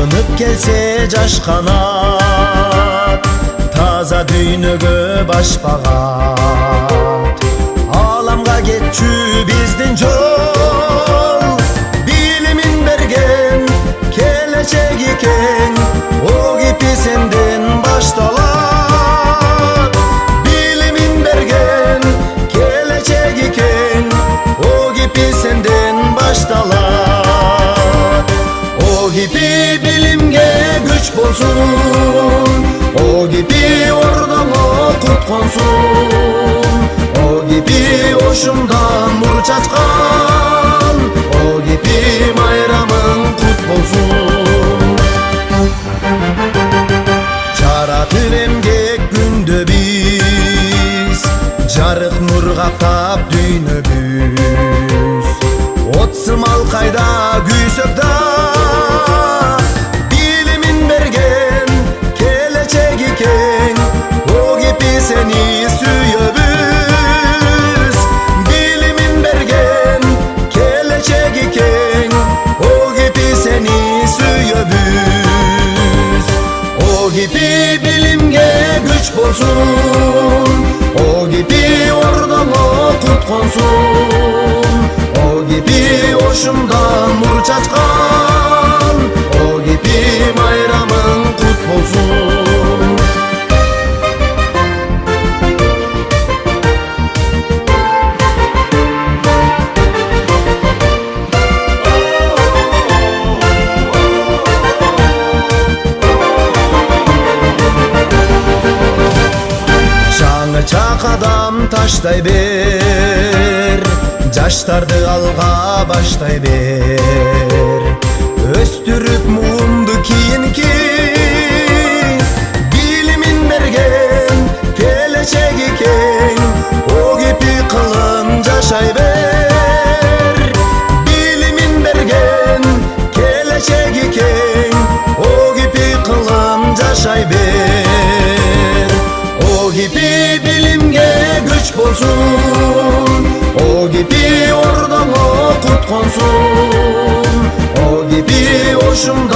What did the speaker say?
Talpınıp gelse caş kanat, taza düynögö baş bagat. Alamga getçü bizdin jol, bilimin bergen kelecek iken, o gibi senden baştalar. Bilimin bergen kelecek iken, o gibi senden baştalar. O gibi bilimge güç bolsun, o gibi ordama kut konsun, o gibi hoşumdan nur çaçkan, o gibi bayramın kut bolsun. Çaratır emgek günde biz, jarık nur kaptap düynöbüz. Otsymal kayda güysök da, bilimin bergen kelecek iken, o gibi seni süyöbüz. Bilimin bergen kelecek iken, o gibi seni süyöbüz. O gibi bilimge güç bolsun, o gibi ordama kut konsun, o gibi hoşumdan nur çaçkan, o gibi bayramın kut bolsun. Şanı çak adam taştay ber, jaştарды alga baştay ber. Östürüp muğumdu kiyinki, bilimin bergen kelecek iken, o gibi kılın jaşay ber. Bilimin bergen kelecek iken, o gibi kılın jaşay ber. O gibi bilimge güç bolsun, o gibi ordama kut konsun, o gibi hoşumdan